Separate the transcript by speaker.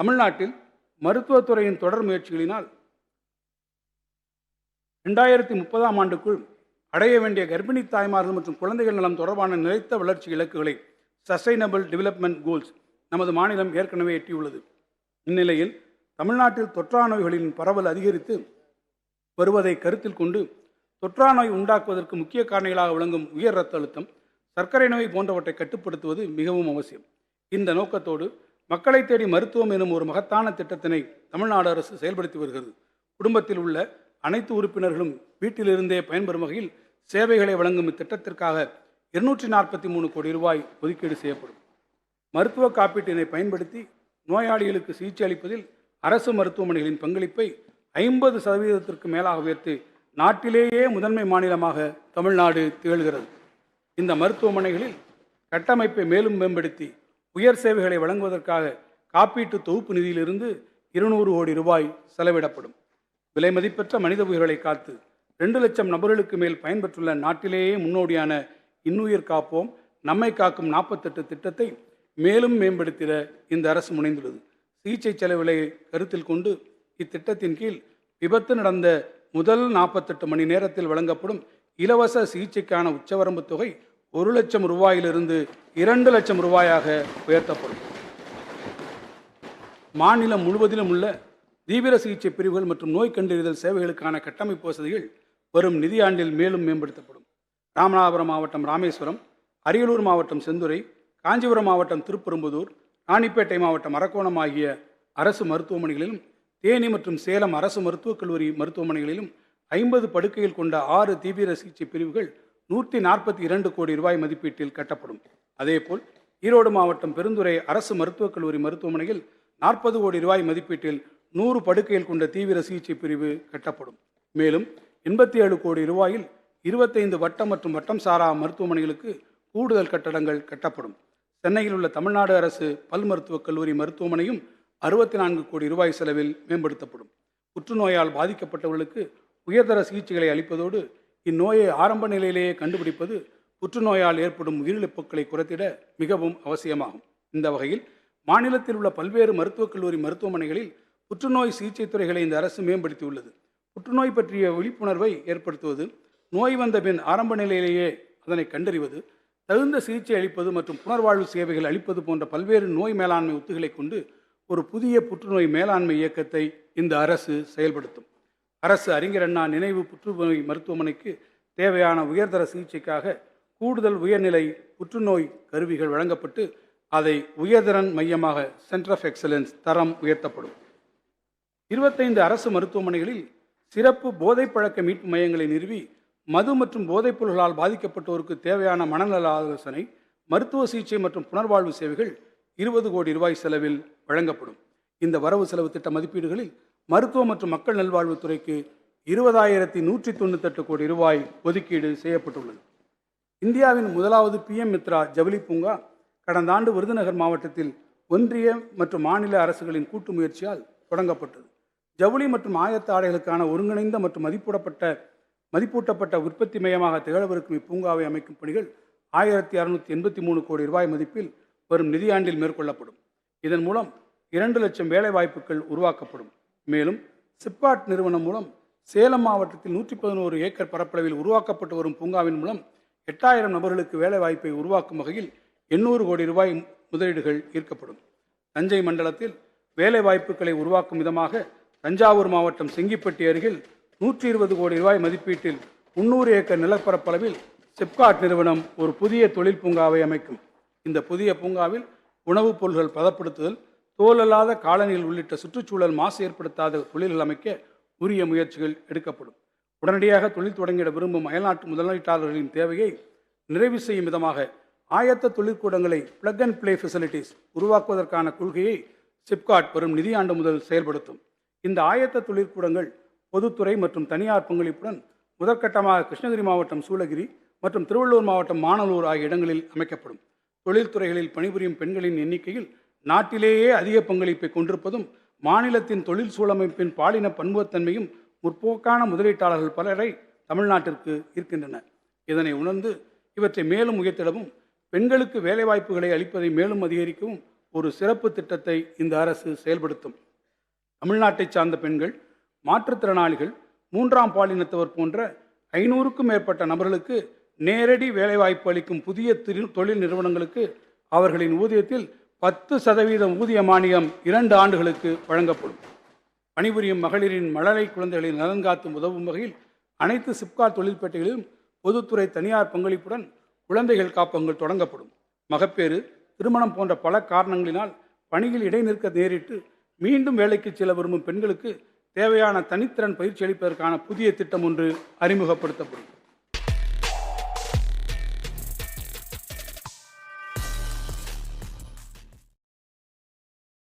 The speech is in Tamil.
Speaker 1: தமிழ்நாட்டில் மருத்துவத்துறையின் தொடர் முயற்சிகளினால் 2030ஆம் ஆண்டுக்குள் அடைய வேண்டிய கர்ப்பிணி தாய்மார்கள் மற்றும் குழந்தைகள் நலம் தொடர்பான நிலைத்த வளர்ச்சி இலக்குகளை சஸ்டைனபிள் டெவலப்மெண்ட் கோல்ஸ் நமது மாநிலம் ஏற்கனவே எட்டியுள்ளது. இந்நிலையில் தமிழ்நாட்டில் தொற்றா நோய்களின் பரவல் அதிகரித்து வருவதை கருத்தில் கொண்டு தொற்றா நோய் உண்டாக்குவதற்கு முக்கிய காரணிகளாக விளங்கும் உயர் இரத்த அழுத்தம், சர்க்கரை நோய் போன்றவற்றை கட்டுப்படுத்துவது மிகவும் அவசியம். இந்த நோக்கத்தோடு மக்களை தேடி மருத்துவம் எனும் ஒரு மகத்தான திட்டத்தினை தமிழ்நாடு அரசு செயல்படுத்தி வருகிறது. குடும்பத்தில் உள்ள அனைத்து உறுப்பினர்களும் வீட்டிலிருந்தே பயன்பெறும் வகையில் சேவைகளை வழங்கும் இத்திட்டத்திற்காக 243 கோடி ரூபாய் ஒதுக்கீடு செய்யப்படும். மருத்துவ காப்பீட்டினை பயன்படுத்தி நோயாளிகளுக்கு சிகிச்சை அளிப்பதில் அரசு மருத்துவமனைகளின் பங்களிப்பை 50% மேலாக உயர்த்தி நாட்டிலேயே முதன்மை மாநிலமாக தமிழ்நாடு திகழ்கிறது. இந்த மருத்துவமனைகளில் கட்டமைப்பை மேலும் மேம்படுத்தி உயர் சேவைகளை வழங்குவதற்காக காப்பீட்டு தொகுப்பு நிதியிலிருந்து 200 கோடி ரூபாய் செலவிடப்படும். விலை மதிப்பற்ற மனித உயிர்களை காத்து 2 லட்சம் நபர்களுக்கு மேல் பயன்பெற்றுள்ள நாட்டிலேயே முன்னோடியான இன்னுயிர் காப்போம் நம்மை காக்கும் 48 திட்டத்தை மேலும் மேம்படுத்திட இந்த அரசு முனைந்துள்ளது. சிகிச்சை செலவுகளை கருத்தில் கொண்டு இத்திட்டத்தின் கீழ் விபத்து நடந்த முதல் 48 மணி நேரத்தில் வழங்கப்படும் இலவச சிகிச்சைக்கான உச்சவரம்பு தொகை 1 லட்சம் ரூபாயிலிருந்து 2 லட்சம் ரூபாயாக உயர்த்தப்படும். மாநிலம் முழுவதிலும் உள்ள தீவிர சிகிச்சை பிரிவுகள் மற்றும் நோய் கண்டறிதல் சேவைகளுக்கான கட்டமைப்பு வசதிகள் வரும் நிதியாண்டில் மேலும் மேம்படுத்தப்படும். ராமநாதபுரம் மாவட்டம் ராமேஸ்வரம், அரியலூர் மாவட்டம் செந்துறை, காஞ்சிபுரம் மாவட்டம் திருப்பெரும்புதூர், ராணிப்பேட்டை மாவட்டம் அரக்கோணம் ஆகிய அரசு மருத்துவமனைகளிலும் தேனி மற்றும் சேலம் அரசு மருத்துவக் கல்லூரி மருத்துவமனைகளிலும் 50 படுக்கைகள் கொண்ட 6 தீவிர சிகிச்சை பிரிவுகள் 142 கோடி ரூபாய் மதிப்பீட்டில் கட்டப்படும். அதேபோல் ஈரோடு மாவட்டம் பெருந்துறை அரசு மருத்துவக் கல்லூரி மருத்துவமனையில் 40 கோடி ரூபாய் மதிப்பீட்டில் 100 படுக்கைகள் கொண்ட தீவிர சிகிச்சை பிரிவு கட்டப்படும். மேலும் 87 கோடி ரூபாயில் 25 வட்டம் மற்றும் வட்டம் சாரா மருத்துவமனைகளுக்கு கூடுதல் கட்டடங்கள் கட்டப்படும். சென்னையில் உள்ள தமிழ்நாடு அரசு பல் மருத்துவக் கல்லூரி மருத்துவமனையும் 64 கோடி ரூபாய் செலவில் மேம்படுத்தப்படும். புற்றுநோயால் பாதிக்கப்பட்டவர்களுக்கு உயர்தர சிகிச்சைகளை அளிப்பதோடு இந்நோயை ஆரம்ப நிலையிலேயே கண்டுபிடிப்பது புற்றுநோயால் ஏற்படும் உயிரிழப்புகளை குறைத்திட மிகவும் அவசியமாகும். இந்த வகையில் மாநிலத்தில் உள்ள பல்வேறு மருத்துவக் கல்லூரி மருத்துவமனைகளில் புற்றுநோய் சிகிச்சை துறைகளை இந்த அரசு மேம்படுத்தியுள்ளது. புற்றுநோய் பற்றிய விழிப்புணர்வை ஏற்படுத்துவது, நோய் வந்த பின் ஆரம்ப நிலையிலேயே அதனை கண்டறிவது, தகுந்த சிகிச்சை அளிப்பது மற்றும் புனர்வாழ்வு சேவைகள் அளிப்பது போன்ற பல்வேறு நோய் மேலாண்மை உத்திகளை கொண்டு ஒரு புதிய புற்றுநோய் மேலாண்மை இயக்கத்தை இந்த அரசு செயல்படுத்தும். அரசு அறிஞர் அண்ணா நினைவு புற்றுநோய் மருத்துவமனைக்கு தேவையான உயர்தர சிகிச்சைக்காக கூடுதல் உயர்நிலை புற்றுநோய் கருவிகள் வழங்கப்பட்டு அதை உயர்திறன் மையமாக சென்டர் ஆஃப் எக்ஸலன்ஸ் தரம் உயர்த்தப்படும். 25 அரசு மருத்துவமனைகளில் சிறப்பு போதைப் பழக்க மீட்பு மையங்களை நிறுவி மது மற்றும் போதைப் பொருள்களால் பாதிக்கப்பட்டோருக்கு தேவையான மனநல ஆலோசனை, மருத்துவ சிகிச்சை மற்றும் புனர்வாழ்வு சேவைகள் 20 கோடி ரூபாய் செலவில் வழங்கப்படும். இந்த வரவு செலவு திட்ட மதிப்பீடுகளில் மருத்துவ மற்றும் மக்கள் நல்வாழ்வுத்துறைக்கு 20,198 கோடி ரூபாய் ஒதுக்கீடு செய்யப்பட்டுள்ளது. இந்தியாவின் முதலாவது PM மித்ரா ஜவுளி பூங்கா கடந்த ஆண்டு விருதுநகர் மாவட்டத்தில் ஒன்றிய மற்றும் மாநில அரசுகளின் கூட்டு முயற்சியால் தொடங்கப்பட்டது. ஜவுளி மற்றும் ஆயத்த ஆடைகளுக்கான ஒருங்கிணைந்த மற்றும் மதிப்பூட்டப்பட்ட உற்பத்தி மையமாக திகழவிருக்கும் இப்பூங்காவை அமைக்கும் பணிகள் 1,683 கோடி ரூபாய் மதிப்பில் வரும் நிதியாண்டில் மேற்கொள்ளப்படும். இதன் மூலம் 2 லட்சம் வேலை வாய்ப்புகள் உருவாக்கப்படும். மேலும் சிப்காட் நிறுவனம் மூலம் சேலம் மாவட்டத்தில் 111 ஏக்கர் பரப்பளவில் உருவாக்கப்பட்டு வரும் பூங்காவின் மூலம் 8000 நபர்களுக்கு வேலை வாய்ப்பை உருவாக்கும் வகையில் 800 கோடி ரூபாய் முதலீடுகள் ஈர்க்கப்படும். தஞ்சை மண்டலத்தில் வேலை வாய்ப்புகளை உருவாக்கும் விதமாக தஞ்சாவூர் மாவட்டம் செங்கிப்பட்டி அருகில் 120 கோடி ரூபாய் மதிப்பீட்டில் 300 ஏக்கர் நிலப்பரப்பளவில் சிப்காட் நிறுவனம் ஒரு புதிய தொழில் பூங்காவை அமைக்கும். இந்த புதிய பூங்காவில் உணவுப் பொருள்கள் பதப்படுத்துதல், தோலல்லாத காலணிகள் உள்ளிட்ட சுற்றுச்சூழல் மாசு ஏற்படுத்தாத தொழில்கள் அமைக்க உரிய முயற்சிகள் எடுக்கப்படும். உடனடியாக தொழில் தொடங்கிட விரும்பும் அயல்நாட்டு முதலீட்டாளர்களின் தேவையை நிறைவு செய்யும் விதமாக ஆயத்த தொழிற்கூடங்களை பிளக் அண்ட் பிளே ஃபெசிலிட்டிஸ் உருவாக்குவதற்கான கொள்கையை சிப்காட் வரும் நிதியாண்டு முதல் செயல்படுத்தும். இந்த ஆயத்த தொழிற்கூடங்கள் பொதுத்துறை மற்றும் தனியார் பங்களிப்புடன் முதற்கட்டமாக கிருஷ்ணகிரி மாவட்டம் சூளகிரி மற்றும் திருவள்ளூர் மாவட்டம் மானலூர் ஆகிய இடங்களில் அமைக்கப்படும். தொழில்துறைகளில் பணிபுரியும் பெண்களின் எண்ணிக்கையில் நாட்டிலேயே அதிக பங்களிப்பை கொண்டிருப்பதும் மாநிலத்தின் தொழில் சூழமைப்பின் பாலின பன்முகத்தன்மையும் முற்போக்கான முதலீட்டாளர்கள் பலரை தமிழ்நாட்டிற்கு இருக்கின்றன. இதனை உணர்ந்து இவற்றை மேலும் உயர்த்திடவும் பெண்களுக்கு வேலைவாய்ப்புகளை அளிப்பதை மேலும் அதிகரிக்கவும் ஒரு சிறப்பு திட்டத்தை இந்த அரசு செயல்படுத்தும். தமிழ்நாட்டை சார்ந்த பெண்கள், மாற்றுத்திறனாளிகள், மூன்றாம் பாலினத்தவர் போன்ற 500க்கும் மேற்பட்ட நபர்களுக்கு நேரடி வேலைவாய்ப்பு அளிக்கும் புதிய தொழில் நிறுவனங்களுக்கு அவர்களின் ஊதியத்தில் 10% ஊதிய மானியம் 2 ஆண்டுகளுக்கு வழங்கப்படும். பணிபுரியும் மகளிரின் மழலை குழந்தைகளின் நலன் காத்தும் உதவும் வகையில் அனைத்து சிப்காட் தொழிற்பேட்டைகளிலும் பொதுத்துறை தனியார் பங்களிப்புடன் குழந்தைகள் காப்பகங்கள் தொடங்கப்படும். மகப்பேறு, திருமணம் போன்ற பல காரணங்களினால் பணியில் இடைநிற்க நேரிட்டு மீண்டும் வேலைக்கு செல்ல விரும்பும் பெண்களுக்கு தேவையான தனித்திறன் பயிற்சி அளிப்பதற்கான புதிய திட்டம் ஒன்று அறிமுகப்படுத்தப்படும்.